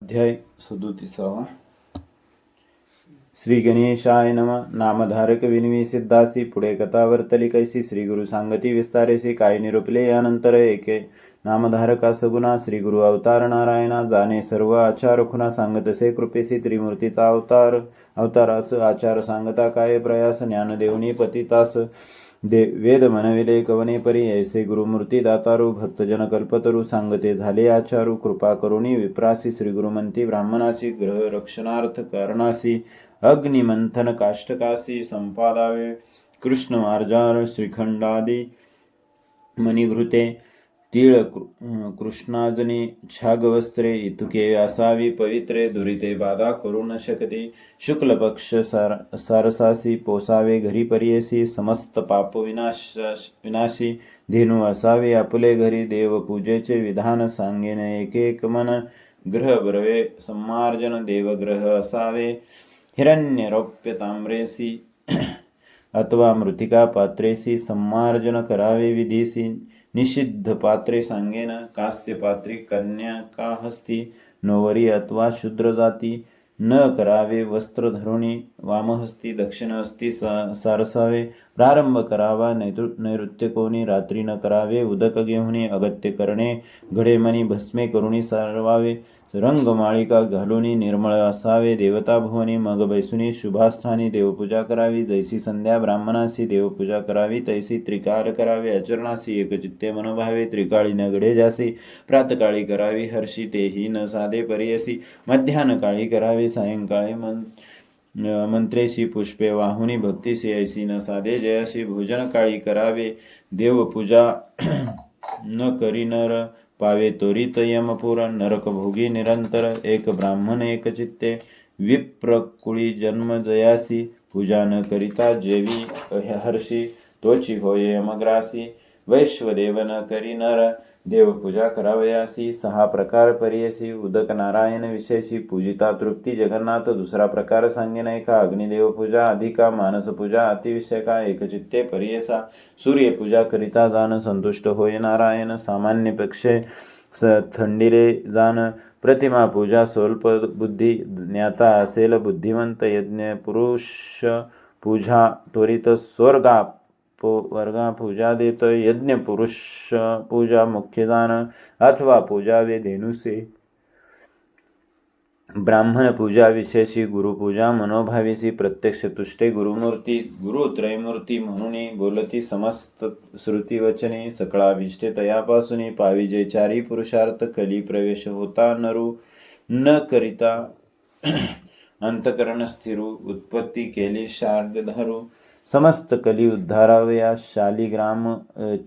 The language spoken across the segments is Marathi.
अध्याय 37 श्री गणेशाय नम. नामधारक विनवी सिद्धासी. पुढे कथा वर्तली कैसी. श्री गुरु सांगती विस्तारेसी. काय निरूपले यानंतर एके नामधारका सगुणा. श्री गुरु अवतार नारायणा. जाणे सर्व आचार खुना. सांगतसे कृपेसी त्रिमूर्तीचा अवतारास. आचार सांगता काय प्रयास. ज्ञान देवनी पतितास. वेद म्हणविले कवने परी. ऐसे गुरुमूर्ती दातारू. भक्तजन कल्पतरू. सांगते झाले आचारू. कृपा करुणी विप्रासी. श्री गुरुमंती ब्राह्मणासी. ग्रह रक्षणार्थ कारणासी. अग्निमंथन काष्टकासी. संपादावे कृष्ण मार्जार. श्रीखंडादी मणिघृते. तीळ कृष्णाजनी छागवस्त्रे. इतुके असावी पवित्रे. दुरिते बाधा करू न शकते. शुक्ल पक्ष सारसासी. पोसावे घरी परियेसी. समस्त पाप विनाशी. धेनू असावे आपुले घरी. देवपूजेचे विधान सांगेन एक मन. ग्रह बरवे सम्मार्जन. देवग्रह असावे हिरण्य रौप्य ताम्रेसी अथवा मृतिका पात्रेसी. सम्मार्जन करावे विधीसी. निषिद्ध पात्रे सांगेन. कास्य पात्री कन्या हस्ती. नोवरी अथवा शूद्र जाती. न करावे वस्त्र धरुणी. वामहस्ती दक्षिण हस्ती सारसावे. प्रारंभ करावा नैऋत्य कोणी. रात्री न करावे उदक घेऊनी. अगत्य करणे घडेमणी भस्मे करुणी सारवावे. रंगमाळिका घालुनी निर्मळ असावे. देवता भुवनी मग बैसुनी. शुभास्थानी देवपूजा करावी. जैसी संध्या ब्राह्मणासी देवपूजा करावी. तैसी त्रिकाल करावे आचरणासी. एकचित्ते मनोभावे. त्रिकाळी न घडे जासी. प्रातकाळी करावी हर्षी. तेही न साधे परियसी. मध्यान्ह काळी करावे. सायंकाळी मंत्रेशी पुष्पे वाहुनी. भक्तीसी ऐसी न साधे जयाशी. भोजन काळी करावे देवपूजा. न करी नर पावे त्वरित यमपुर. नरक भोगी निरंतर. एक ब्राह्मण एक चित्ते. विप्रकुळी जन्म जयासी. पूजा न करिता जेवी हर्षी. तोची होय यमग्रासी. वैश्वदेव न करी नर. देवपूजा करावयासी. 6 प्रकार परियसी. उदक नारायण विशेषी. पूजिता तृप्ती जगन्नाथ. दुसरा प्रकार सांगेन एका. अग्निदेव पूजा अधिका. मानस पूजा अतिविषयका. एकचित्ते परियसा. सूर्यपूजा करिता जाण. संतुष्ट होय नारायण. सामान्य पेक्षे थंडिरे जाण. प्रतिमा पूजा स्वल्प बुद्धी. ज्ञाता असेल बुद्धिवंत. यज्ञ पुरुष पूजा त्वरित. वर्गा पूजा देत. यज्ञ पुरुष पूजा मुख्य दान. अथवा पूजावे धेनुसे. ब्राह्मण पूजा विशेषी. गुरुपूजा मनोभावेसी. प्रत्यक्ष तुष्टे गुरुमूर्ती. गुरु त्रयमूर्ती म्हणून बोलती समस्त श्रुती वचने. सकळाभिष्टे तयापासून. पाविजे चारी पुरुषार्थ. कली प्रवेश होता नरू. न करिता अंतकरण स्थिरू. उत्पत्ती केली शार्दधरू. समस्त कली उद्धारावया. शालिग्राम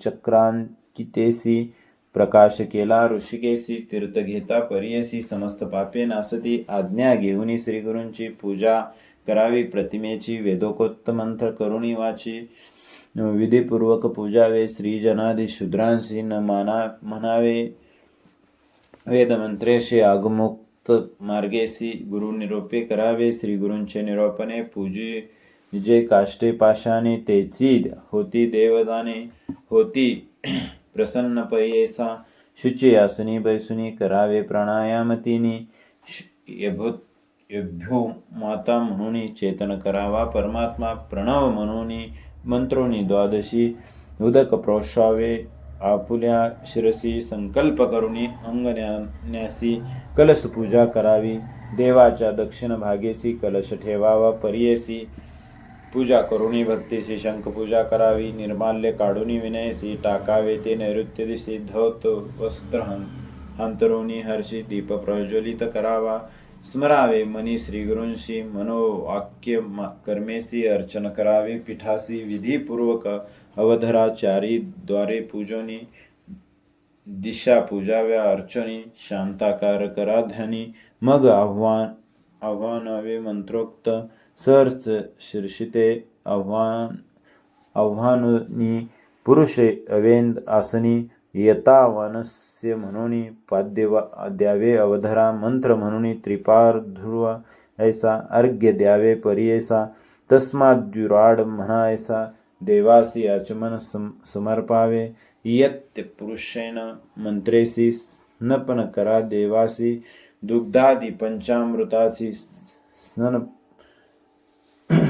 चक्रांकितेसी. प्रकाश केला ऋषिकेसी. तीर्थ घेता परियसी. समस्त पापे नासती. आज्ञा घेऊनी श्रीगुरूंची. पूजा करावी प्रतिमेची. वेदोकोक्त मंत्र करुणी वाची. विधीपूर्वक पूजावे. श्रीजनादी शूद्रांशी न म्हणावे. वेदमंत्रेशी आगमुक्त मार्गेसी. गुरु निरोपे करावे. श्रीगुरूंचे निरोपणे. जे काष्टे पाशाने. तेची होती देवदाने. होती प्रसन्न परियेसा. शुची आसनी बैसुनी. करावे प्राणायाम तिनी. एभ्यो माता म्हणून चेतन करावा परमात्मा. प्रणव म्हणून मंत्रोनी द्वादशी. उदक प्रोषावे आपुल्या शिरसी. संकल्प करुणी अंगन्यासी. कलश पूजा करावी. देवाच्या दक्षिण भागेसी. कलश ठेवावा परियेसी. पूजा करुणी भक्तीशी. शंखपूजा करावी. निर्माल्य काढुनी विनयसी. टाकावे ते नैऋत्य दिशी. धौत वस्त्र अंतरुणी हर्षी. दीप प्रज्वलित करावा. स्मरावे मनी श्रीगुरूंशी. मनोवाक्य कर्मेसी. अर्चन करावे पीठासी. विधीपूर्वक अवधरा. चारी द्वारे पूजोनी. दिशा पूजाव्या अर्चनी. शांताकार करा ध्यानी. मग आव्हानावे मंत्रोक्त. सर्च शीर्षिते आव्हानुनी. पुरुषे अवेंद आसनी. यता वानस्य म्हणून पाद्य द्यावे अवधरा. मंत्र म्हणून त्रिपार ध्रुव ऐसा. अर्घ्य द्यावे परियेसा. तस्माद्युराड म्हणायसा. देवासी आचमन समर्पावे. यत्य पुरुषेन मंत्रेसी. स्नपन करा देवासी. दुग्धादी पंचामृतासी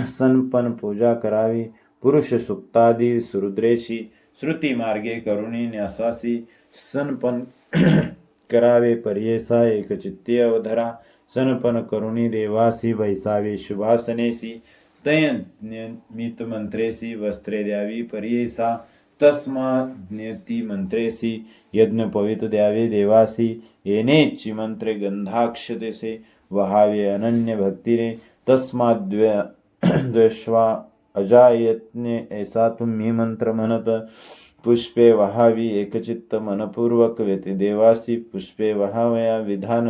सनपन पूजा करावी. पुरुष सुक्तादी सुरुद्रेशी श्रुती मार्गे करुणी न्यासासी सनपन करावे. पर्येसा एकचित्ती अवधरा सनपन करुणी देवासी. वैसावे शुभासनेसी तयनियमित मंत्रेसी. वस्त्रे द्यावी पर्येसा तस्माज्ञती मंत्रेसी. यज्ञ पवित द्यावे देवासी. येनेची मंत्रे गंधाक्षतेसे वहावे अनन्य भक्तीने. तस्माद्वेश्वा अजायत्ने ऐसा तुम्ही मंत्र म्हणत. पुष्पे वहावी एकचित्त मनपूर्वक व्यती देवासी. पुष्पे वहावया विधान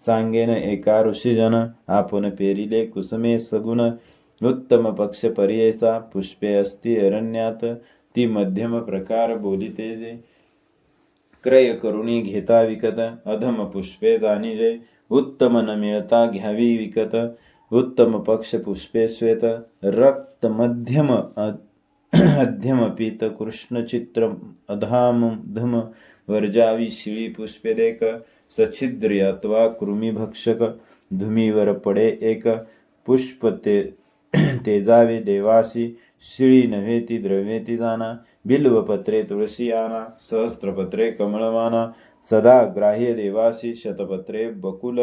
सांगेन एका ऋषीजन. आपण पेरिले कुसुमे सगुण उत्तम पक्ष पर्येसा. पुष्पे असती अरण्यात ती मध्यम प्रकार बोलिते जे. क्रय करुणी घेता विकत अधम पुष्पे जाणीजे. उत्तम न मिळता घ्यावी विकत उत्तम पक्ष पुष्पे श्वेत. रक्त मध्यम अध्यम पीत कृष्णचित्र अधामधम वर्जावी. शिळी पुष्पे देक सछिद्र अथवा कृमीभक्षक धुमीवर पडे एक. पुष्प तेजावे देवासी. शिळी नव्हे ती द्रव्ये ती जाणा. बिल्वपत्रे तुळशी आना. सहस्त्रपत्रे कमळवाना. सदा ग्राह्य देवासी. शतपत्रे बकुल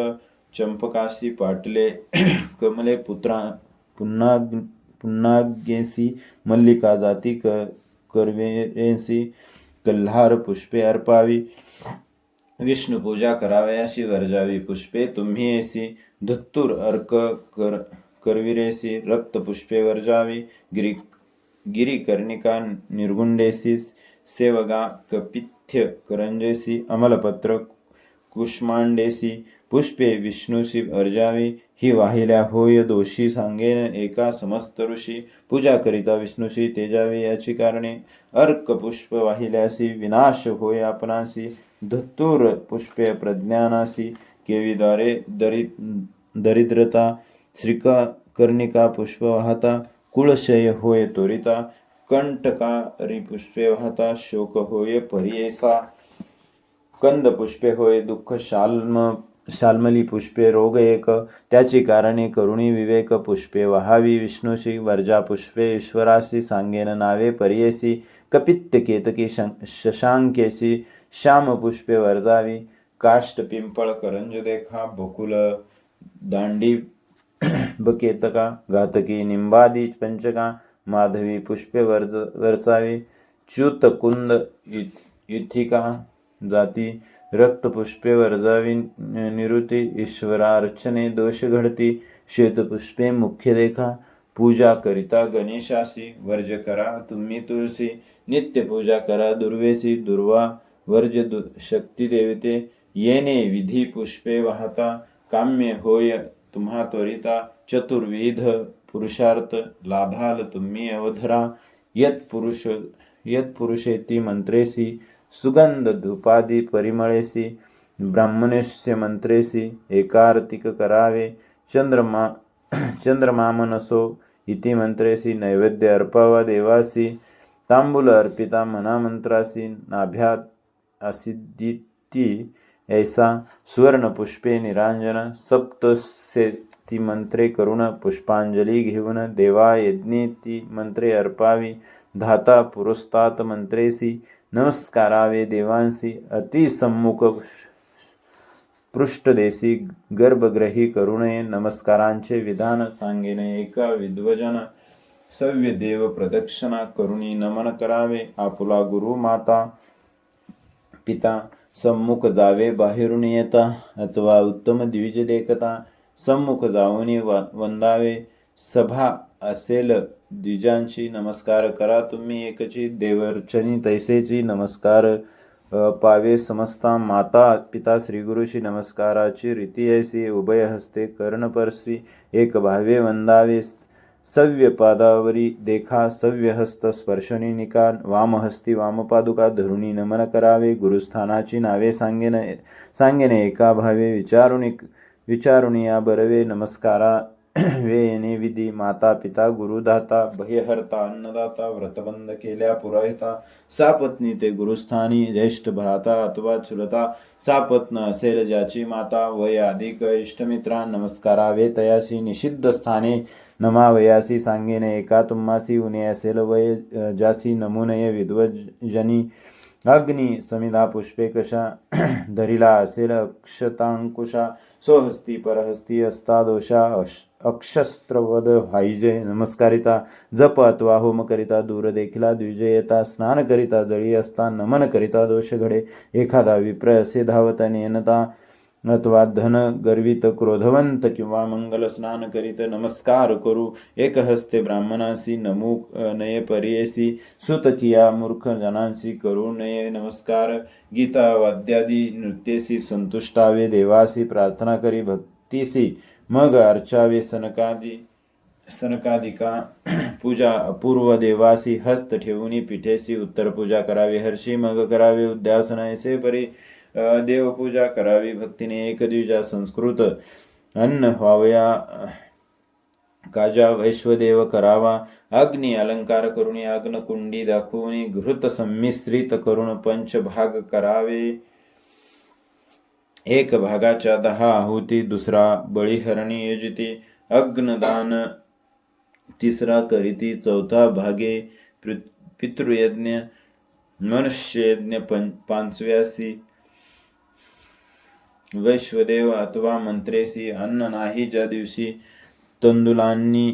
चंपकासी. पाटले कमले पुन्नागेसी. मल्लिका जाती करवेसी. कल्हार पुष्पे अर्पावी. विष्णू पूजा करावयाशी वर्जावी. पुष्पे तुम्ही येसी. धत्तूर अर्क करविरेसी. रक्त पुष्पे वर्जावी. गिरीकर्णिका निर्गुंडेसी. सेवगा कपिथ्य करंजेसी. अमलपत्र कुष्मांडेसी. पुष्पे विष्णूशी वर्जावी. ही वाहिल्या होय दोषी सांगेन एका समस्त ऋषी. पूजा करिता विष्णूशी तेजावे याची कारणे. अर्क पुष्प वाहिल्यासी विनाश होय आपणासी. धत्तूर पुष्पे प्रज्ञानासी. केवीद्वारे दरिद्रता. कर्णिका पुष्प वाहता कुळशय होय त्वरिता. कंटकारी पुष्पे वाहता शोक होय पर्येसा. कंद पुष्पे होय दुःख. शाल्मली पुष्पे रोग एक त्याची कारणे करुणी विवेक. पुष्पे वहावी विष्णूशी. वर्जा पुष्पे ईश्वरासी. सांगेन नावे पर्येसी. कपित्त केतकी शशांकेसी. श्याम पुष्पे वर्जावी. काष्ट पिंपळ करंज देखा. बकुल दांडी बकेतका. घातकी निंबादी पंचका. माधवी पुष्पे वर्चावी. च्युत कुंद युथिका जाती. रक्त पुष्पे वर्जावी निरुती. ईश्वरार्चने दोष घडती. श्वेत पुष्पे मुख्य देखा. पूजा करिता गणेशासी. वर्ज करा तुम्ही तुळसी. नित्य पूजा करा दुर्वेसी. दुर्वा वर्ज शक्ती देवते. येणे विधी पुष्पे वाहता. काम्य होय तुम्हा त्वरिता. चतुर्विध पुरुषार्थ लाभाल तुम्ही अवधरा. यत पुरुषेती मंत्रेसी. सुगंध धूपादी परिमळेसी. ब्राह्मणस्य मंत्रेसी. एकार्तिक करावे. चंद्रमामनसो इति मंत्रेसी. नैवेद्य अर्पावा देवासी. तांबूल अर्पिता मना मंत्रासी. नाभ्यात असिद्धिती ऐसा. सुवर्ण पुष्पे निरांजन. सप्तसेती मंत्रे करुण. पुष्पांजली घेऊन देवा यज्ञे ती मंत्रे अर्पावी. धाता पुरस्तात मंत्रेसी. नमस्कारावे देवांसी. अतिसम्मुख पृष्ठदेशी. गर्भग्रही करुणे नमस्कारांचे विधान. सांगेने एका विद्वजन. सव्य देव प्रदक्षिणा करुणी नमन करावे. आपुला गुरु माता पिता सम्मुख जावे बाहेरून येता. अथवा उत्तम द्विज देखता. सम्मुख जाऊनी वंदावे. सभा असेल द्विजांची नमस्कार करा तुम्ही एकची. देवर्चनी तैसेची नमस्कार पावे समस्ता. माता पिता श्रीगुरुशी नमस्काराची रीती ऐसी. उभय हस्ते कर्णपर्शी एक भावे वंदावे. सव्य पादावरी देखा. सव्य हस्त स्पर्शनी निका. वामहस्ती वामपादुका धरुणी नमन करावे. गुरुस्थानाची नावे सांगेने एका भावे. विचारुणी या बरवे. नमस्कारा वेयने विधी माता पिता गुरुदाता भयहर्ता अन्नदाता व्रतबंध केल्या पुरोहिता सापत्नी ते गुरुस्थानी ज्येष्ठ भ्राता अथवा चुलता सापत्न असेल ज्याची माता वय अधिक इष्टमित्रा नमस्कारावे तयासी निषिद्ध स्थाने नमावयासी सांगेने एका तुम्हासी उणे असेल वय ज्यासी नमुनय विद्वजनी अग्नी समिधा पुष्पे कशा धरिला असेल अक्षतांकुशा स्वहस्ती परहस्ती असता दोषा अक्षस्त्रवद हायजे नमस्कारिता जप अथवा होम करिता दूर देखिला द्विजयता स्नान करिता जळी असता नमन करिता दोष घडे एखादा विप्र असे धावता नेनता अथवा धन गर्वित क्रोधवंत किंवा मंगल स्नान करीत नमस्कार करू एक हस्ते ब्राह्मणासी नमू नये परियेसी सुतकिया मूर्ख जनांसी करू नये नमस्कार गीता वाद्यादी नृत्येसी संतुष्टावे देवासी प्रार्थना करी भक्तीसी मग अर्चावे सनकादिका पूजा अपूर्व देवासी हस्त ठेवून पिठेसी उत्तर पूजा करावी हर्षी मग करावे उद्यासन ऐसे परी देवपूजा करावी भक्तीने एक द्विजा संस्कृत अन्न व्हावया काजा वैश्वदेव करावा अग्नी अलंकार करून अग्नकुंडी दाखवून घृत संमिश्रित करून पंचभाग करावे एक भागाच्या 10 आहुती दुसरा बळीहरणी यजती अग्नदान तिसरा करीती चौथा भागे पितृयज्ञ मनुष्ययज्ञ पाचव्यासी वैश्वदेव अथवा मंत्रेसी अन्न नाही ज्या दिवशी तंदुलांनी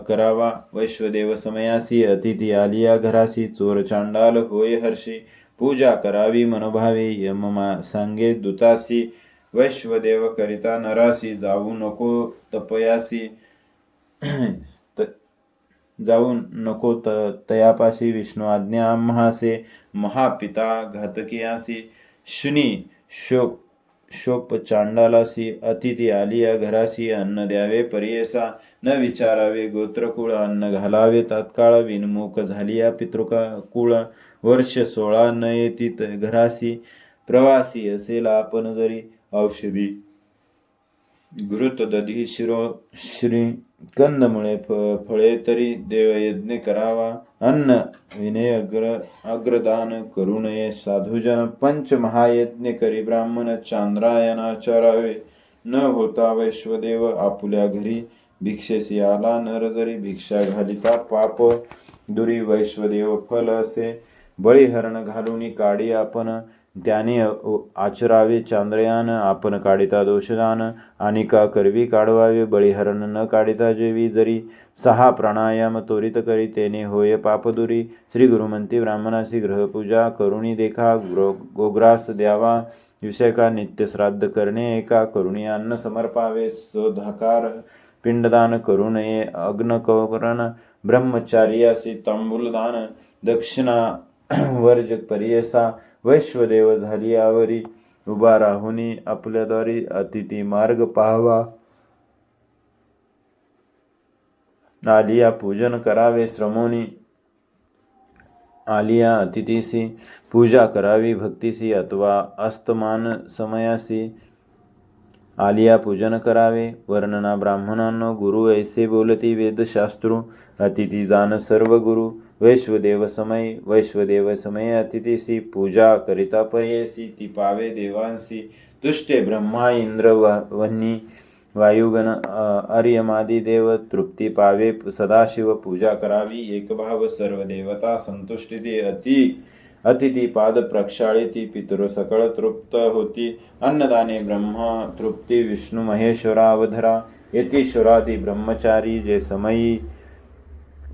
करावा वैश्वदेव समयासी अतिथी आलिया घरासी चोर चांडाल होय हर्षी पूजा करावी मनोभावे यममा सांगे दुतासी वैश्वदेव करिता नरासी जाऊ नको तपयासी तयापाशी विष्णू आज्ञा आम्हासे महापिता घातकियासी शुनी शोप चांडालासी अतिथी आलिया घरासी अन्न द्यावे परियेसा न विचारावे गोत्रकुळ अन्न घालावे तात्काळ विनमुख झालिया पितृकुळ वर्ष 16 न येती घरासी प्रवासी असेल आपण जरी औषधी घृत दधी श्री कंदमुळे फळे तरी देवयज्ञ करावा अन्न विनय अग्रदान करू नये साधुजन पंच महायज्ञ करी ब्राह्मण चांद्रायणाचारावे न होता वैश्वदेव आपुल्या घरी भिक्षेसी आला नर जरी भिक्षा घालिता पाप दुरी वैश्वदेव फल असे बळीहरण घालून काढी आपण त्याने आचरावे चांद्रयान आपण काढिता दोषदान आणि का करवी काढवावे बळीहरण न काढिता जेवी जरी 6 प्राणायाम त्वरित करी तेने होय पापदुरी श्री गुरुमंती ब्राह्मणासी ग्रहपूजा करुणी देखा गोग्रास द्यावा विषयका नित्य श्राद्ध करणे एका करुणी अन्न समर्पावे सधाकार पिंडदान करू नये अग्नकरण ब्रह्मचार्यासी तांबूलदान दक्षिणा वर्ज परियसा वैश्वदेव झाली आवरी उभा राहुनी आपल्याद्वारी अतिथी मार्ग पाहावा आलिया पूजन करावे श्रमोनी आलिया अतिथीसी पूजा करावी भक्तीसी अथवा अस्तमान समयासी आलिया पूजन करावे वर्णना ब्राह्मणांनो गुरु ऐसे बोलती वेदशास्त्रू अतिथी जान सर्व गुरु वैश्वदेव समय अतिथीसी पूजा करिता पर्येसी ती पावे देवांसी तुष्टे ब्रह्मा इंद्र वन्नी वायुगण आर्यमादी देव तृप्ती पावे सदाशिव पूजा करावी एकभाव सर्व देवता संतुष्टी अतिथी पाद प्रक्षाळिती पितृ सकळ तृप्त होती अन्नदाने ब्रह्म तृप्ती विष्णू महेश्वरा अवधरा यतीश्वरादी ब्रह्मचारी जे समयी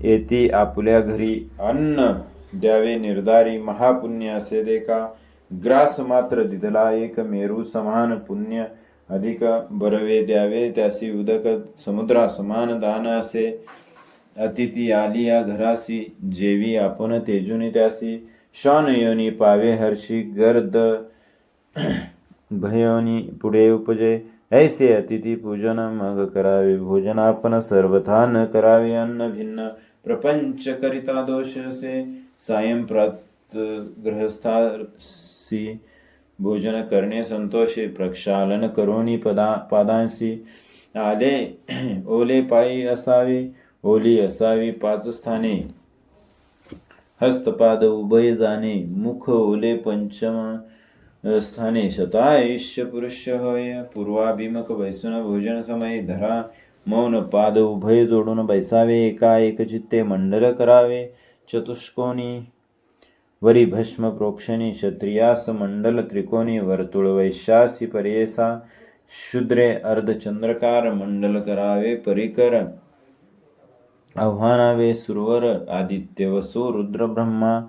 येती आपुल्या घरी अन्न द्यावे निर्धारी महापुण्य असे देखा ग्रास मात्र दिधला एक मेरू समान पुण्य अधिक बरवे द्यावे त्यासी उदक समुद्रा समान दान असे अतिथी आलिया घरासी जेवी आपण तेजुनी त्यासी शान योनी पावे हर्षी गर्द भयोनी पुढे उपजे ऐसे अतिथी पूजन मग करावे भोजन आपण सर्वथा न करावे अन्न भिन्न प्रपंच करिता दोष असे सायं प्रात गृहस्थासी भोजन करणे संतोषी प्रक्षालन करोनी पादांशी आले ओले पायी असावे, ओली असावी 5 स्थाने, हस्तपाद उभय जाणे, मुख ओले पंचम स्थाने, शतायुष्य पुरुष होय, पूर्वाभिमुख बैसून भोजन समय, धरा मौन पाद उभय जोडून बैसावे, एका एक चित्ते मंडल करावे, चतुष्कोनी वरी भस्म प्रोक्षणी, क्षत्रियास मंडल त्रिकोणी, वर्तुळ वैश्यासी पर्येसा, शूद्रे अर्धचंद्रकार, मंडल करावे परिकर, आव्हानावे सुरवर, आदित्य वसु रुद्र ब्रह्मा,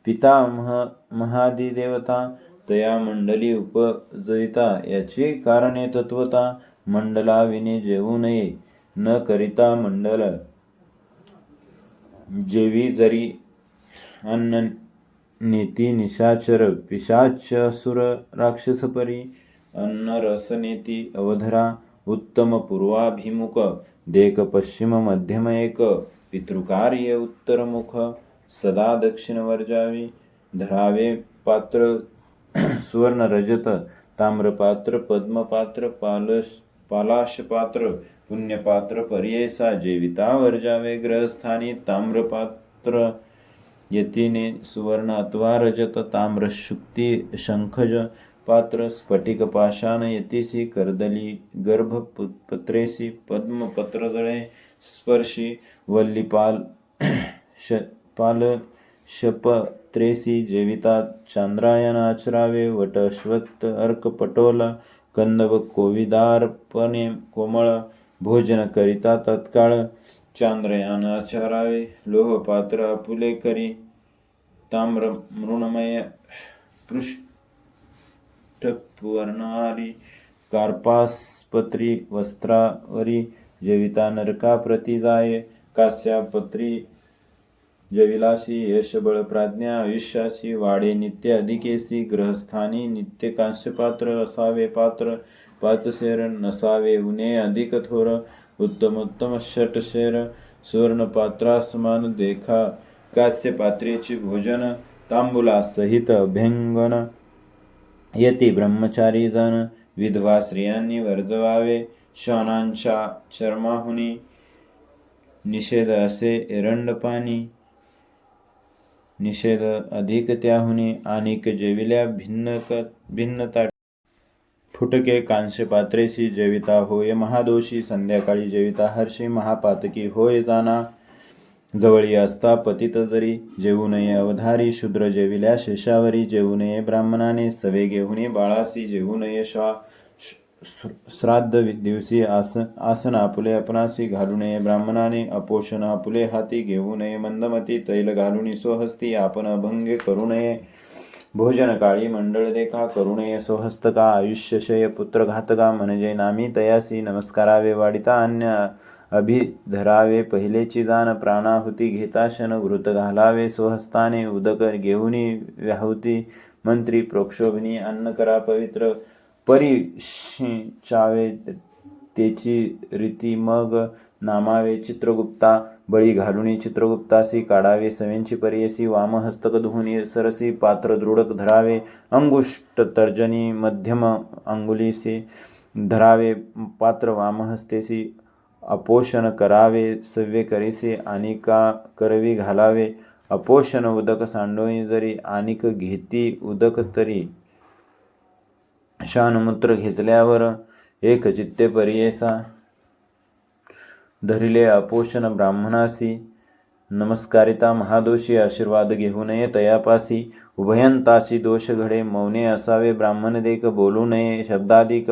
पितामह महादिदेवता, तया मंडली उपजविता, याची कारणे तत्वता, मंडलाविने जेवू नये, न करिता मंडल, जेवी जरी अन्न नेती निशाचर, पिशाच असुर राक्षस परी, अन्न रस नेती अवधरा, उत्तम पूर्वाभिमुख, देक पश्चिम मध्यम एक, पितृकार्य उत्तरमुख, सदा दक्षिण वर्जावी, धरावे पात्र सुवर्ण रजत ताम्रपात्र, पद्मपात्र, पालाशपात्र, पुण्यपात्र पर्येसा, जेविता वर्जावे ग्रहस्थानी, ताम्रपात्र यतीने सुवर्ण अथवा रजत, ताम्र शुक्ती शंखज पात्र, स्फटिक पाषाण यतीसी, कर्दली गर्भपत्रेसी, पद्मपत्र जळे स्पर्शी, वल्लीपाल पाल शपत्रेसी, जेविता चांद्रायण आचरावे, वट अश्वत्थ अर्क पटोल, कंदव कोविदार्पणे कोमळ, भोजन करिता तत्काळ, चांद्रयान आचरावे, लोहपात्र आपुले करी, ताम्र मृणमय पृष्ठवर्णारी, कार्पासपत्री वस्त्रावरी, जेविता नरका प्रती जाये, कास्यापत्री जविलासी, यशबळ प्राज्ञा आयुष्यासी, वाडे नित्य अधिकेसी, ग्रहस्थानी नित्य कांस्यपात्र असावे पात्र, 5 शेर नसावे उणे अधिक थोर, उत्तमोत्तम षटशेर, सुवर्णपात्रासमान देखा, कास्यपात्रेची भोजन, तांबूलासहित अभ्यंगन, यती ब्रह्मचारी जन, विधवा स्त्रियांनी वर्जवावे, श्वानांच्या चर्माहुनी निषेध असे एरंड पाणी, निषेध अधिक त्याहुनी, आणिक जेविल्या भिन्न ताट, फुटके कांस्य पात्रेसी, जेविता होय महादोषी, संध्याकाळी जेविता हर्षी, महापातकी होय जाना, जवळी असता पतित जरी, जेवू नये अवधारी, शूद्र जेविल्या शेषावरी, जेवू नये ब्राह्मणाने, सवे घेऊनी बाळासी, जेवू नये श्राद्ध दिवशी, आसन आपुले आपणासी, घालू नये ब्राह्मणाने, अपोषण आपुले हाती, घेऊ नये मंदमती, तैल घालून स्वहस्ती, आपण अभंगे करू नये, भोजन काळी मंडळ देखा, करू नये स्वहस्तका, आयुष्यशय पुत्र घातका, म्हणजे नामी तयासी, नमस्कारावे वाडिता अन्य, अभिधरावे पहिलेची जाण, प्राणाहुती घेता शन, घृत घालावे स्वहस्ताने, उदक घेऊनी व्याहुती मंत्री, प्रोक्षोभिनी अन्न करा पवित्र, परिचावे तेची रीती, मग नामावे चित्रगुप्ता, बळी घालुनी चित्रगुप्तासी, काढावे सवेंची पर्यसी, वामहस्तक धुनी सरसी, पात्र दृढक धरावे, अंगुष्ट तर्जनी मध्यम अंगुलीसी धरावे, पात्र वामहस्तेसी, अपोषण करावे सव्य करीसे, आनिका करवी घालावे, अपोषण उदक सांडोनी जरी, आनिक घेती उदक तरी, शानमूत्र घेतल्यावर एक चित्ते पर्येसा, धरिले अपोषण ब्राह्मणासी, नमस्कारिता महादोषी, आशीर्वाद घेऊ नये तयापासी, उभयंताची दोष घडे, मौने असावे ब्राह्मण देख, बोलू नये शब्दाधिक,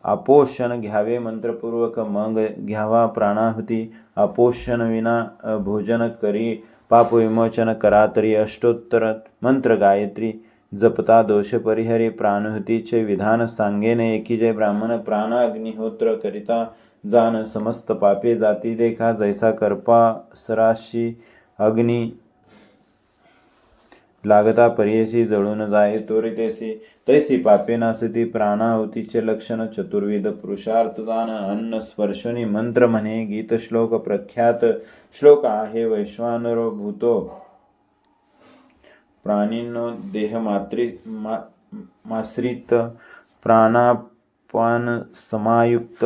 अपोषण घ्यावे मंत्रपूर्वक, मग घ्यावा प्राणाहुती, अपोषण विना भोजन करी, पाप विमोचन करा तरी, अष्टोत्तर मंत्र गायत्री जपता दोष परिहरी, प्राणहुतीचे विधान सांगेन एकी जय, ब्राह्मण प्राण अग्निहोत्र करिता जाण, समस्त पापे जाती देखा, जैसा कर्पासराशी अग्नी लागता पर्येसी, जळून जाये त्वरितेसी, तैसी पापे नासती, प्राणाहुतीचे लक्षण, चतुर्विध पुरुषार्थ जाण, अन्न स्पर्शनी मंत्र म्हणे, गीत श्लोक प्रख्यात श्लोक आहे, वैश्वानरो भूतो प्राणीनो देह माश्रित, प्राणापान समायुक्त,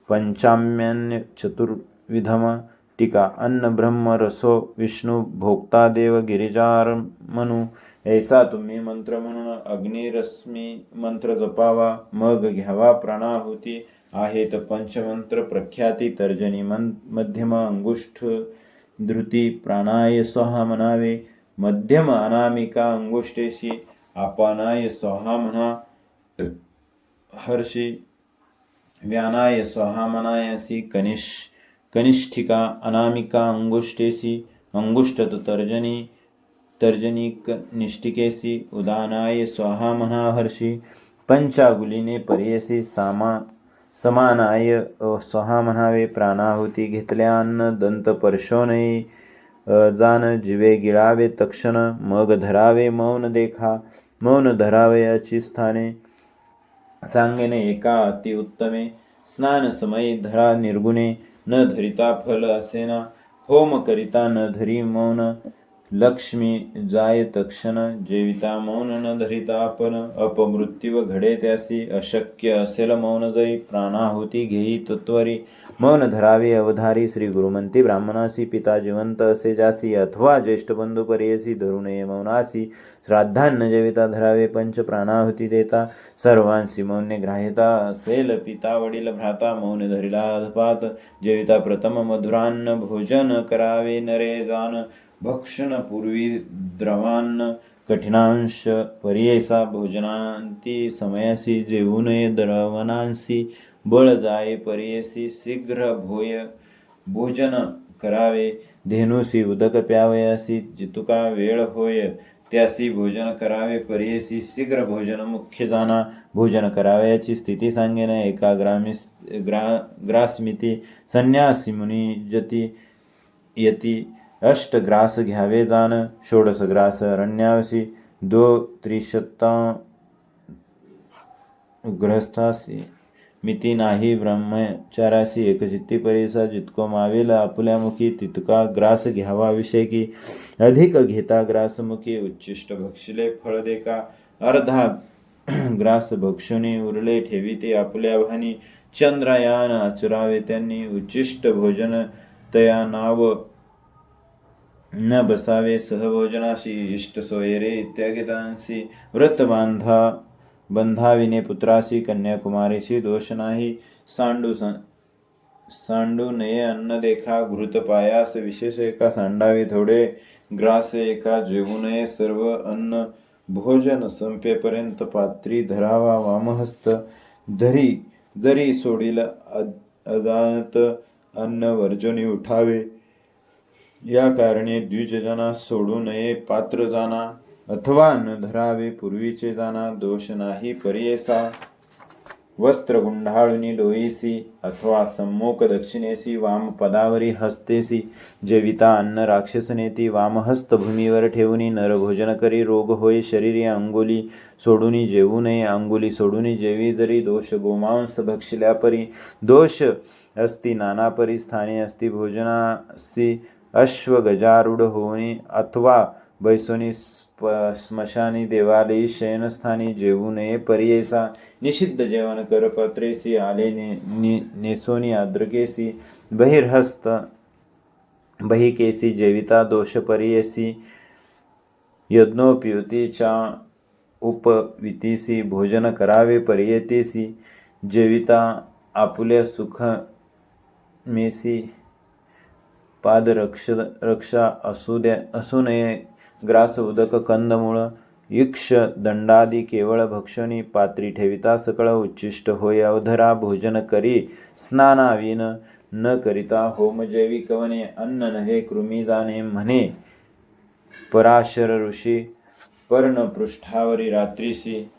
पंचाम्यान्य चतुर्विधम टीका अन्न ब्रह्म रसो विष्णू भोक्ता देव गिरिजारमनु ऐसा तुम्ही मंत्र म्हणून अग्निरश्मी मंत्र जपावा मग घ्यावा प्राणाहुती आहेत पंचमंत्र प्रख्याती तर्जनी मध्यम अंगुष्ठ धृती प्राणाय स्वाहा म्हणावे मध्यम अनामिका अंगुष्ठेशी आपानाय स्वाहा म्हणा हर्षी व्यानाय स्वाहा मनायसी कनिष्ठिका अनामिका अंगुष्ठेसी अंगुष्ठत तर्जनी निष्ठिकेसी उदानाय स्वाहा म्हणा हर्षी पंचागुलीने पर्यसी समानाय स्वाहा म्हणावे प्राणाहुती घेतल्यान दंत परशोनई जान जिवे गिळावे तक्षण मग धरावे मौन देखा मौन धरावे याची स्थाने सांगेने एका अति उत्तमे स्नान समयी धरा निर्गुणे न धरिता फल असेना होम करिता न धरी मौन लक्ष्मी जाय तक्षण जेविता मौन न धरिता आपण अपमृत्यू घडे त्यासी अशक्य असेल मौन जरी प्राणाहुती घेई तत्वरी मौन धरावे अवधारी श्री गुरुमंती ब्राह्मणासी पिता जिवंत असे जासी अथवा ज्येष्ठ बंधू पर्यसी धरू नये मौनासी श्राद्धान्न जेविता धरावे पंच प्राणाहुती देता सर्वांसी मौन्य ग्राह्यता असेल पिता वडील भ्राता मौन धरिला अधपात जेविता प्रथम मधुरान्न भोजन करावे नरे जान भक्षण पूर्वी द्रवान्न कठिनांश पर्येसा भोजनांती समयासी जेवू नये द्रवणांसी बळ जाये पर्येसी शीघ्र भोजन करावे धेनुसी उदक प्यावयासी जितुका वेळ होय त्यासी भोजन करावे पर्येसी शीघ्र भोजन मुख्य जाना भोजन करावयाची स्थिती सांगेन एका ग्रासमिती संन्यासी मुनी जती यती अष्टग्रास घ्यावे जाण षोडश ग्रास अरण्यावसी दो त्रिशता गृहस्थासी मिती नाही ब्रह्मचारासी एकचित्ती परिसा जितको मावेल आपुल्यामुखी तितका ग्रास घ्यावा विषय की अधिक घेता ग्रासमुखी उच्चिष्ट भक्षिले फळ देका अर्धा ग्रास भक्षुनी उरले ठेविते आपुल्या भानी चंद्रयान आचरावे त्यांनी उच्चिष्ट भोजन तया नाव न बसावे सहभोजनाशी इष्ट सोयरे इत्यागितांशी व्रत बंधाविने पुत्रासी कन्याकुमारीशी दोष नाही सांडू नये अन्न देखा घृत पायास विशेष एका सांडावे थोडे ग्रास एका जेवू नये सर्व अन्न भोजन संपेपर्यंत पात्री धरावा वामहस्त जरी सोडील अजानत अन्न वर्जनी उठावे या कारणे द्विजना सोडू नये पात्र जाना अथवा न धरावे पूर्वीचे जाना दोष नाही पर्येसा वस्त्र गुंडाळुनी डोईसी अथवा सम्मुख दक्षिणेसी वाम पदावरी हस्तेसी जेविता अन्न राक्षसनेती वामहस्त भूमीवर ठेवूनी नरभोजन करी रोग होय शरीरी अंगुली सोडूनी जेवू नये अंगुली सोडूनी जेवी जरी दोष गोमांस भक्षिल्या परी दोष अस्ति नाना परी स्थाने अस्ति भोजनासी अश्व गजारूढ होऊनी अथवा बैसोनी स्मशानी देवालयी शयनस्थानी जेवू नये पर्येसा निषिद्ध जेवण कर पत्रेसी आले नेसोनी आद्रकेसी बहिर्हस्त बहिकेसी जेविता दोष पर्येसी यज्ञोपयुतीच्या उपवितीसी भोजन करावे पर्येतेसी जेविता आपुल्या सुख मेसी पादरक्षा असू नये ग्रास उदक कंदमुळ इक्ष दंडादी केवळ भक्षणी पात्री ठेविता सकळ उच्चिष्ट होय अवधरा भोजन करी स्नानाविन न करिता होम जेवी कवने अन्न नव्हे कृमी जाणे म्हणे पराशर ऋषी पर्ण पृष्ठावरी रात्रीसी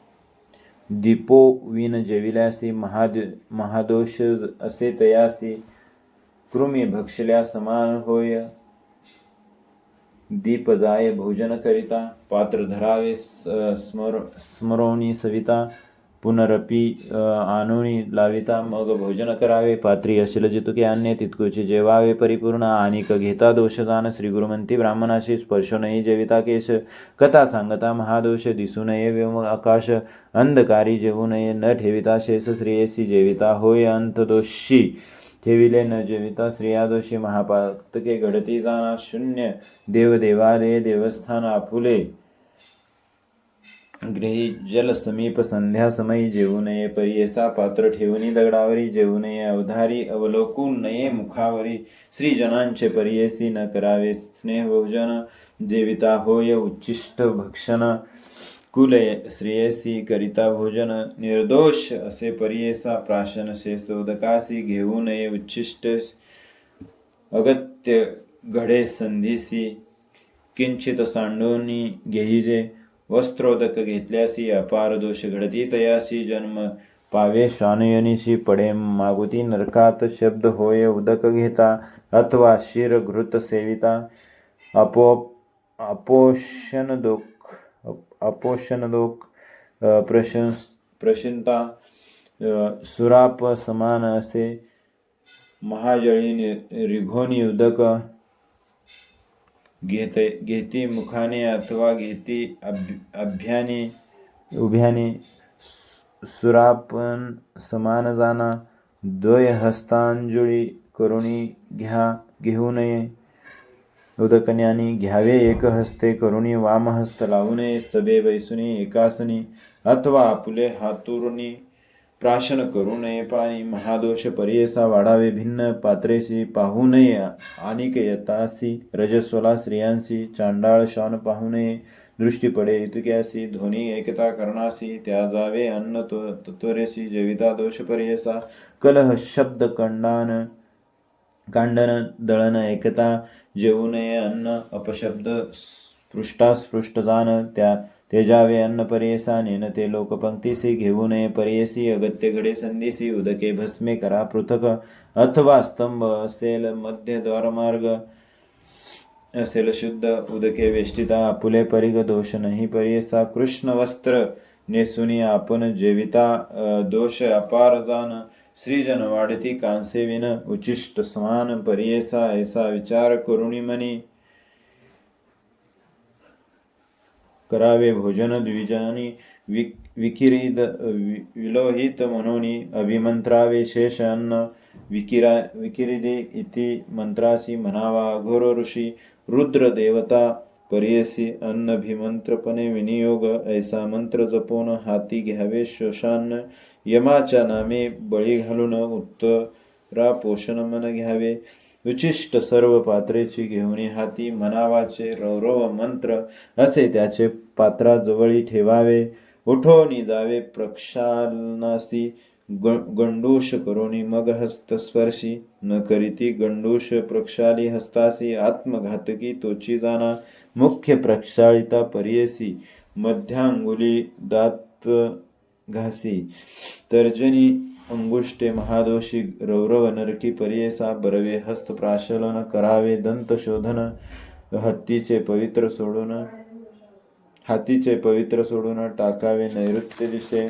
दीपो विन जेविल्यासी महादोष असे तयासी कृमी भक्षल्या समान होय दीप जाय भोजन करिता पात्र धरावे स्मरोणी सविता पुनरपी आणूनी लाविता मग भोजन करावे. पात्री असेल जितके अन्य तितकुचे जेवावे परिपूर्ण. आणिक घेता दोषदान. श्री गुरुमंती ब्राह्मणाशी स्पर्श नाही जेविता केश. कथा सांगता महादोष दिसू नये व्योम आकाश. अंधकारी जेवू नये न ठेविता शेष. श्रेयसी जेविता होय अंतदोषी. ठेविले न जेविता स्त्रिया दोषी. महापातके घडती जाणा. शून्य देवदेवालये देवस्थान आपुले. गृही जल समीप संध्या समयी जेवू नये परियेचा. पात्र ठेवणी दगडावरी जेवू नये. अवधारी अवलोकू नये मुखावरी. श्रीजनांचे परियेसी न करावे स्नेहभोजन. जेविता होय उच्चिष्ट भक्षण. कुल श्रेयसी करिता भोजन. निर्दोष असे परियेसा. प्राशन शेष उदकासी घेऊ नये उच्चिष्ट. अगत्य घडे संधीसी. किंचित सांडोनी घेईजे. वस्त्रोदक घेतल्यासी. अपार दोष घडती तयासी. जन्म पावे शानयनीशी. पडे मागुती नरकात. शब्द होय उदक घेता अथवा शिर घृत सेविता. अपोषण प्रशिंता. सुराप समान असे. महाजळी रिघोनी उदक घेती मुखाने अथवा घेती उभ्याने. सुरापन समान जाना. द्वय हस्तांजुळी करुणी घेऊ नये. उदकण्यानी घ्यावे एक हस्ते करुणी. वामहस्त लावू नये सबे बैसुनी एकासनी. अथवा आपुले हातुरणी. प्राशन करू नये पाणी. महादोष परियेसा वाढावे भिन्न. पात्रेसी पाहू नये आणिक यतासी. रजस्वला स्त्रियांसी. चांडाळ शान पाहू नये. दृष्टी पडे इतक्यासी. ध्वनी एकता करणासी. त्याजावे अन्न तत्वरेसी. जेविता दोष परियेसा. कलह शब्द कांडन दळन एकता. जेवू नये अन्न अपशब्द. स्पृष्टास्पृष्ट जाण. तेजावे अन्न परियेसा. नेनते लोकपंक्तीसी. घेऊ नये परियेसी. अगत्य घडे संधीसी. उदके भस्मे करा पृथक. अथवा स्तंभ असेल मध्य द्वारमार्ग. असेल शुद्ध उदके वेष्टिता. आपुले परिग दोष नाही परियेसा. कृष्ण वस्त्र नेसुनी आपण जेविता. दोष अपार जाण. श्रीजन वाढती कांसे विन. उचिष्ट समान परियेसा. ऐसा विचार करुणी मनी. करावे भोजन द्विजानी. विलोहित म्हणूनी. अभिमंत्रावे शेष अन्न. विकिरिदे इति मंत्रासी म्हणावा अघोर ऋषी. रुद्र देवता परियसी. अन्नभिमंत्रपणे विनियोग. ऐसा मंत्र जपून हाती घ्यावे श्वशान. यमाच्या नामे बळी घालून उत्तरा पोषण मन घ्यावे. उचिष्ट सर्व पात्रेची घेऊनी हाती. म्हणावाचे रौरव मंत्र. असे त्याचे पात्राजवळी ठेवावे. उठोनी जावे प्रक्षालनासी. गंडूष करोनी मग हस्तस्पर्शी. न करीती गंडूष प्रक्षाली हस्तासी. आत्मघातकी तोची जाणा. मुख्य प्रक्षालिता परियसी. मध्यांगुली दात घासी. तर्जनी अंगुष्टे महादोषी. रौरव नरकी परियेसा. बरवे हस्त प्राशलन करावे. दंत शोधन. हातीचे पवित्र सोडून टाकावे नैऋत्य दिसे.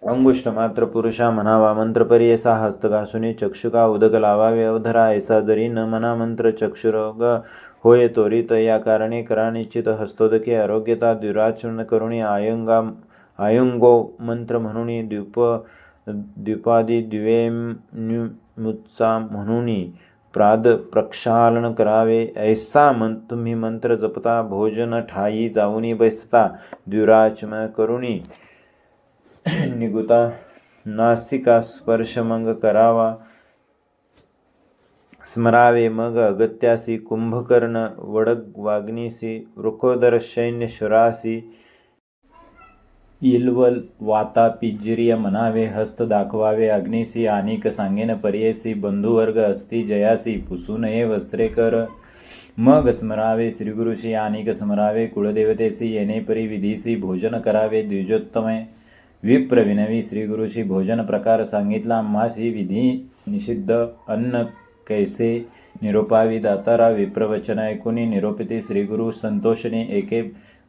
अंगुष्ट मात्र पुरुषा म्हणावा मंत्र परियेसा. हस्त घासुनी चक्षुका उदक लावावे. अवधरा ऐसा जरी न म्हणा मंत्र. चक्षुरोग होय त्वरित. या कारणे करा निश्चित. हस्तोदके आरोग्यता. द्विराचरण करुणी. आयंगो मंत्र म्हणून. द्विपादी द्विवेमुचा म्हणून. प्राद प्रक्षालन करावे. ऐसा तुम्ही मंत्र जपता. भोजन ठाई जाऊनी बसता. द्विराचरण करुणी. निगुता नासिका स्पर्श मग करावा. स्मरावे मग अगत्यासी. कुंभकर्ण वडग वाग्नीसी. वृकोदर सैन्य शुरासी. इल्वल वाता पिजिर्य म्हणावे. हस्त दाखवावे अग्नीसी. आणिक सांगेन परियेसी. बंधुवर्ग असती जयासी. पुसू नये वस्त्रे कर. मग स्मरावे श्रीगुरुशी. आणिक स्मरावे कुळदेवतेसी. येणे परी विधीसी. भोजन करावे द्विजोत्तमे. विप्र विनवी श्रीगुरुशी. भोजन प्रकार सांगितला आम्हासी. विधी निषिद्ध अन्न कैसे निरोपावी. दातारा विप्रवचन ऐकुनी निरोपिती. श्रीगुरु संतोषणे एके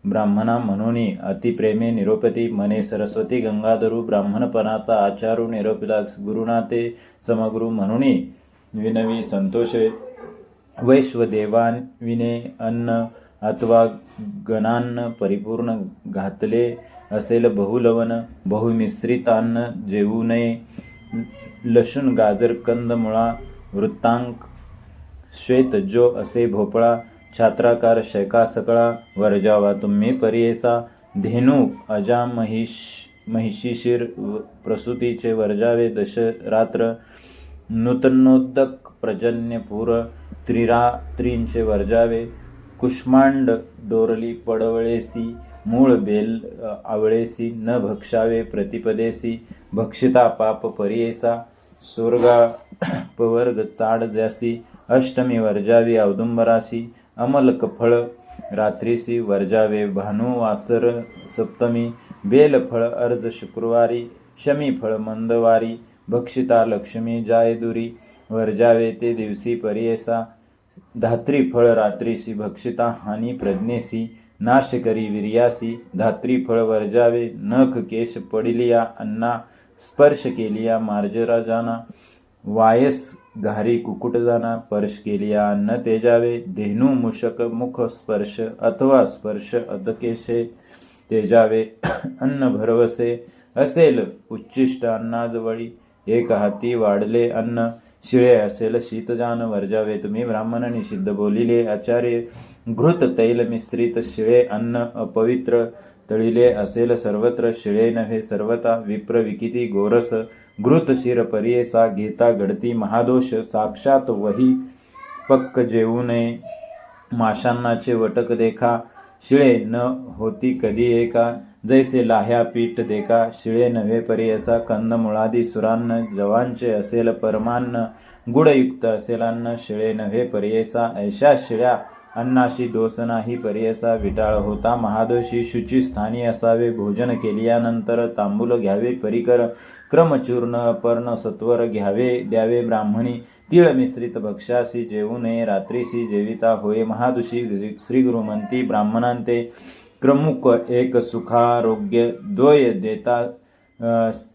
ब्राह्मणा म्हणून अतिप्रेमे निरोपती मने सरस्वती गंगाधरू ब्राह्मणपणाचा आचारू निरोपिला गुरुना ते समगुरु म्हणून विनवी संतोषे वैश्वदेवान विने अन्न अथवा गणान्न परिपूर्ण घातले असेल बहुलवण बहुमिश्रित अन्न जेवू नये लसूण गाजर कंदमुळा वृत्तांक श्वेत जो असे भोपळा छात्राकार शैका सकळा वर्जावा तुम्ही परियेसा धेनू अजा महिषीशीर प्रसूतीचे वर्जावे दशरात्र नूतनोदक प्रजन्यपूर त्रिरात्रींचे वर्जावे कुष्मांड डोरली पडवळेसी मूळ बेल आवळेसी न भक्षावे प्रतिपदेसी भक्षिता पाप परियेसा स्वर्गा पवर्ग चाड ज्यासी अष्टमी वर्जावी औदुंबरासी अमलक फळ रात्रीसी वर्जावे भानुवासर सप्तमी बेलफळ अर्ज शुक्रवारी शमी फळ मंदवारी भक्षिता लक्ष्मी जायदुरी वर्जावे ते दिवसी परियेसा धात्री फळ रात्रीसी भक्षिता हानी प्रज्ञेसी नाश करी वीर्यासी धात्री फळ वर्जावे नख केश पडिलिया अन्ना स्पर्श केलिया मार्जराजाना वायस घारी कुकुट जाना पर्श केलिया अन्न तेजावे धेनू मूषक मुख स्पर्श अथवा स्पर्श अदकेशे तेजावे अन्न भरवसे असेल उच्चिष्ट अन्नाजवळी एक हाती वाढले अन्न शिळे असेल शीतजान वर्जावे तुम्ही ब्राह्मण निषिद्ध बोलिले आचार्य घृत तैल मिश्रित शिळे अन्न अपवित्र तळिले असेल सर्वत्र शिळे नव्हे सर्वता विप्र विकिती गोरस घृत शिर परियेसा घेता घडती महादोष साक्षात वही पक्क जेवू नये माशांनाचे वटक देखा शिळे न होती कधी एका जैसे लाह्या पीठ देखा शिळे नव्हे परियेसा कंदमुळादी सुरान्न जवांचे असेल परमान्न गुडयुक्त असेल अन्न शिळे नव्हे परियेसा ऐशा शिळ्या अन्नाशी दोष नाही परियेसा विटाळ होता महादोषी शुची स्थानी असावे भोजन केल्यानंतर तांबूल घ्यावे परिकर क्रमचूर्ण अपर्ण सत्वर घ्यावे द्यावे ब्राह्मणी तीळ मिश्रित भक्ष्यासी जेवू नये रात्रीसी जेविता होय महादुषी श्री गुरुमंती ब्राह्मणांते क्रमुक एक सुखारोग्य द्वय देता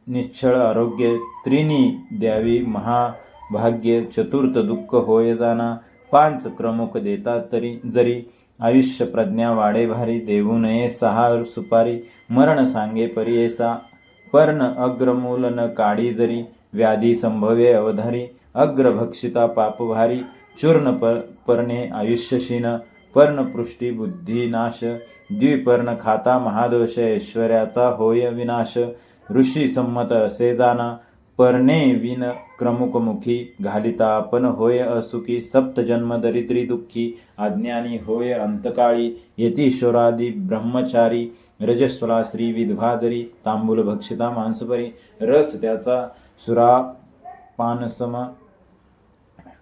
निश्चळ आरोग्य त्रिनी द्यावी महाभाग्य चतुर्थ दुःख होय जाना पांच क्रमुक देतात तरी जरी आयुष्य प्रज्ञा वाढे भारी देऊ नये सहा सुपारी मरण सांगे परियेसा पर्ण अग्रमूल न काढी जरी व्याधी संभवे अवधारी अग्रभक्षिता पापभारी चूर्ण पर्णे आयुष्यशीन पर्णपृष्ठी बुद्धिनाश द्विपर्ण खाता महादोष ऐश्वर्याचा होय विनाश ऋषी संमत असे जाना पर्णे विन क्रमुकमुखी घालिता आपण होय असुखी सप्तजन्म दरिद्री दुःखी अज्ञानी होय अंतकाळी यतीश्वरादी ब्रह्मचारी रजस्वला श्री विधवा जरी तांबूल भक्षिता मांसपरी रस त्याचा सुरापानसम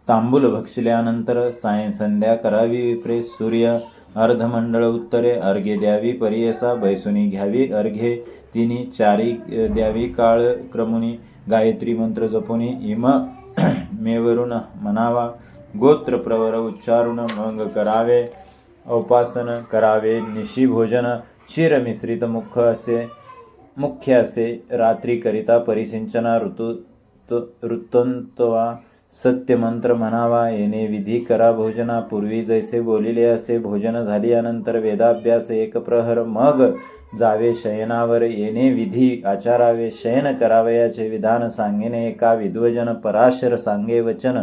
तांबूल भक्षिल्यानंतर संध्या करावी विप्रे सूर्य अर्धमंडळ उत्तरे अर्घ्य द्यावी परियेसा बैसुनी घ्यावी अर्घ्ये तिनी चारी द्यावी काळ क्रमुनी गायत्री मंत्र जपुनी इम मेवरून म्हणावा गोत्र प्रवर उच्चारून मग करावे उपासन करावे निशी भोजन क्षीर मिश्रित मुख्य असे रात्री करिता परिसिंचना ऋतंतवा सत्यमंत्र म्हणावा येणे विधी करा भोजना पूर्वी जैसे बोलिले असे भोजन झाल्यानंतर वेदाभ्यास एक प्रहर मग जावे शयनावर येणे विधी आचारावे शयन करावयाचे विधान सांगेने एका विद्वजन पराशर सांगे वचन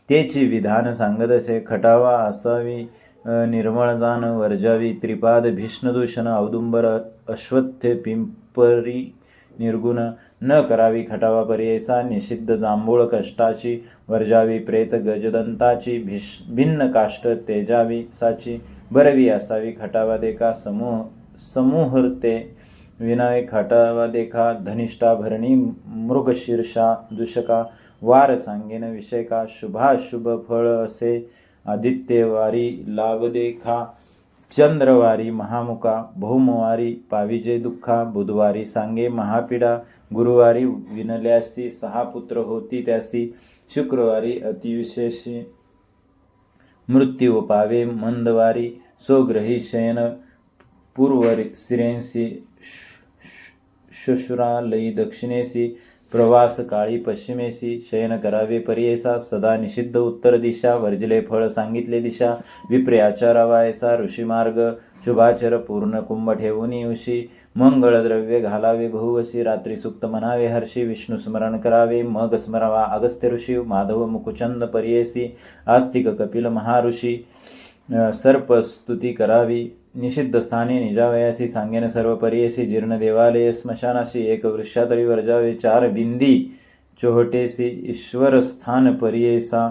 तेची विधान सांगतसे खटावा असावी निर्मळ जाण वर्जावी त्रिपाद भीष्णदूषण औदुंबर अश्वत्थे पिंपरी निर्गुण न करावी खटावा परियेसा निषिद्ध जांभूळ कष्टाची वर्जावी प्रेत गजदंताची भिन्न काष्ट तेजावी साची बरवी असावी खटावा देखा समूहर्ते विनावे खटावा देखा धनिष्ठा भरणी मृगशीर्षा दुषका वार सांगेन विषयका शुभाशुभ फळ असे आदित्यवारी लाभ देखा चंद्रवारी महामुका भौमवारी पाविजे दुःखा बुधवारी सांगे महापीडा गुरुवारी विनल्यासी सहा पुत्र होती त्यासी शुक्रवारी अतिविशेषी मृत्यू पावे मंदवारी स्वग्रही शयन पूर्वसिरेंसी शुश्रालयी दक्षिणेसी प्रवास काळी पश्चिमेसी शयन करावे पर्येसा सदा निषिद्ध उत्तर दिशा वर्जले फळ सांगितले दिशा विप्रे आचारावा ऐसा ऋषीमार्ग शुभाचर पूर्ण कुंभ ठेवून उशी मंगळ द्रव्य घालावे बहुवशी रात्री सुक्त म्हणावे हर्षी विष्णू स्मरण करावे मग स्मरावा अगस्त्य ऋषी माधव मुकुचंद पर्येसी आस्तिक कपिल महाऋषी सर्पस्तुती करावी निषिद्ध स्थानी निजावयासी सांगेन सर्व पर्येसी जीर्ण देवालय स्मशानाशी एक वृक्षातळी वर्जावे चार बिंदी चोहटेसी ईश्वर स्थान पर्येसा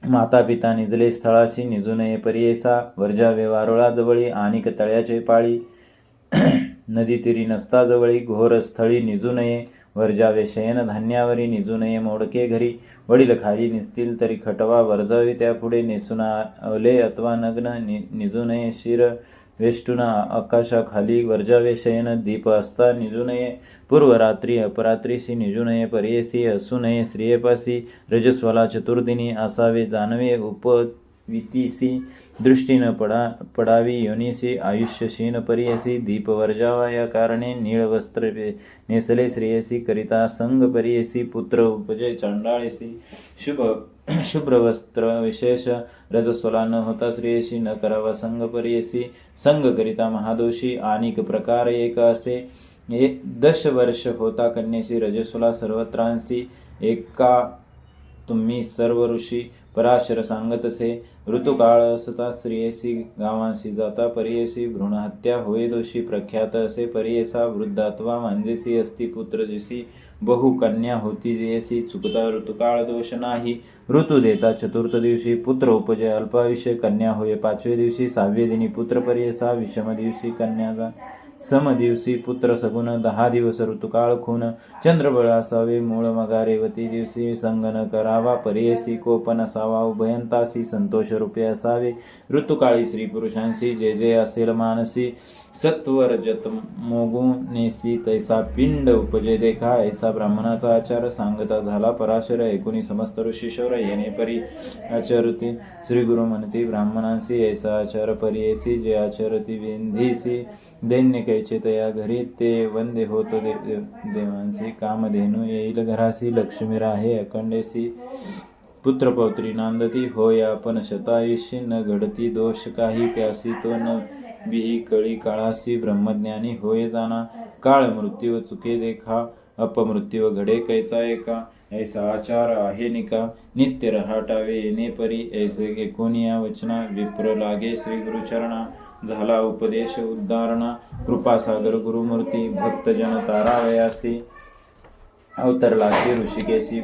माता पिता निजले स्थळाशी निजू नये पर्येसा वर्जावे वारुळाजवळी आनिक तळ्याचे पाळी नदी तीरी नसता जवळी घोर स्थळी निजू नये वर्जावे शयन धान्यावरी निजू नये मोडके घरी वडील खाली निसतील तरी खटवा वर्जावे त्यापुढे नेसून आले अथवा नग्न निजू नये शिर वेष्टुना आकाशाखाली वर्जावे शयन दीप असता निजू नये पूर्व रात्री अपरात्रीशी निजू नये पर्येसी असू नये स्त्रियेपासी रजस्वला चतुर्दिनी असावे जानवे उपवितीसी दृष्टी न पडावी योनिसी आयुष्यशीन पर्येसी दीप वर्जावा या कारणे नीळ वस्त्र नेसले श्रेयसी करिता संग पर्येसी पुत्र उपजय चांडाळेसी शुभ्र वस्त्र विशेष रजस्वला न होता श्रेयसी न करावा संग पर्येसी संग करिता महादोषी अनेक प्रकार एक असे 10 वर्ष होता कन्येसी रजस्वला सर्वत्रांसी एका तुम्ही सर्व ऋषी पराशर सांगतसे ऋतुकाळ असता स्त्रियेसी गावांसी जाता पर्येसी भ्रूणहत्या होय दोषी प्रख्यात असे पर्येसा वृद्ध अथवा मांजेसी असती पुत्र जशी बहु कन्या होती जेसी चुकता ऋतुकाळ दोष नाही ऋतू देता चतुर्थ दिवशी पुत्र उपजय अल्पायुष्य कन्या होय 5वे दिवशी 6वे दिनी पुत्र पर्येसा विषम दिवशी कन्याचा सम दिवशी पुत्र सगुण 10 दिवस ऋतुकाळ खून चंद्रबळ असावे मूळ मगा रेवती दिवशी संगन करावा पर्येसी कोप नसावा उभयंतासी संतोष रूपे असावे ऋतुकाळी स्त्री पुरुषांशी जे जे असेल मानसी सत्वर जत मोगुनेसी तैसा पिंड उपजे देखा ऐसा ब्राह्मणाचा आचार सांगता झाला पराशर ऐकुनी समस्त ऋषीश्वर येणे परी आचरती श्री गुरु म्हणती ब्राह्मणांसी ऐसा आचार पर्येसी जे आचरती विंधीसी दैन्य कैचे तया घरी ते वंदे होत देवांसी कामधेनू येईल घरासी लक्ष्मी राहे अखंडेसी पुत्रपौत्री नांदती होय आपण शतायुष्य न घडती दोष काही त्यासी तो न बिही कळी काळासी ब्रह्मज्ञानी होय जाना काळ मृत्यू चुके देखा अपमृत्यू घडे कैचा एका ऐसा आचार आहे निका नित्य रहाटावे येणे परी ऐसे एकोनिया वचना विप्र लागे श्री गुरुचरणा झाला उपदेश उद्धारणा कृपासागर गुरुमूर्ती भक्तजन तारावयासी अवतरलासी ऋषिकेशी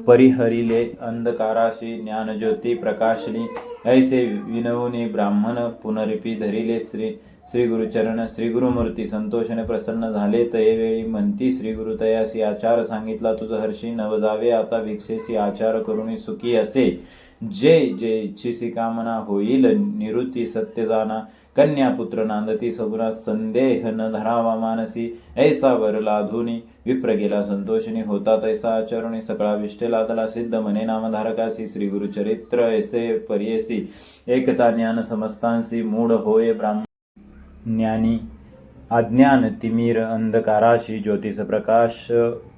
परिहरिले अंधकाराशी ज्ञानज्योती प्रकाशली ऐसे विनवूनी ब्राह्मण पुनरिपी धरिले श्री गुरुचरण श्री गुरुमूर्ती संतोषाने प्रसन्न झाले तयवेळी म्हणती श्री गुरु तयासी आचार सांगितला तुझ हर्षी नवजावे आता भिक्षेसी आचार करुणी सुखी असे जे जे इच्छिसी कामना होईल निवृत्ती सत्य जाना कन्या पुत्र नांदती सगुणा संदेह न धरावा मानसी ऐसा वर लाधुनी विप्र गेला संतोषिनी होता तैसा आचरुणी सकळा विष्टे लादला सिद्ध मने नामधारकासी श्री गुरुचरित्र ऐसे पर्येसी एकता ज्ञान समस्तांसी मूढ होय ब्राह्मण ज्ञानी अज्ञान तिमीर अंधकाराशी ज्योतिष प्रकाश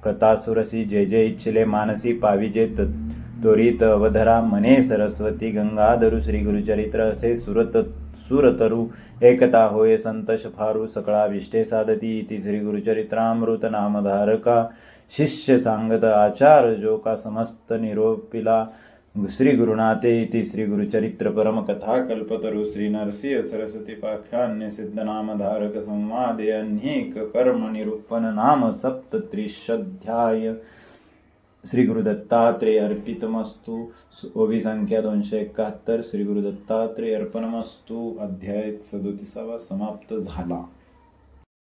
कथासुरसी जे जे इच्छिले मानसी पाविजे त्वरित अवधरा मने सरस्वती गंगाधरू श्री गुरुचरित्र असे सुरतरू एकता होय संतश फारू सकळा विष्टे साधती इति श्री गुरुचरित्रामृत नामधारका शिष्य सांगत आचार जो का समस्त निरोपिला श्री गुरुनाथे इति श्री गुरुचरित्र परम कथा कल्पतरु श्री नरसिंह सरस्वती पाख्यान्य सिद्ध नामधारक संवादे अनेक कर्म निरूपण नाम सप्तत्रिशोऽध्याय श्री गुरु दत्तात्रेय अर्पितमस्तु ओवी संख्या 271 श्री गुरु दत्तात्रेय अर्पणमस्तु अध्याय 37 समाप्त झाला.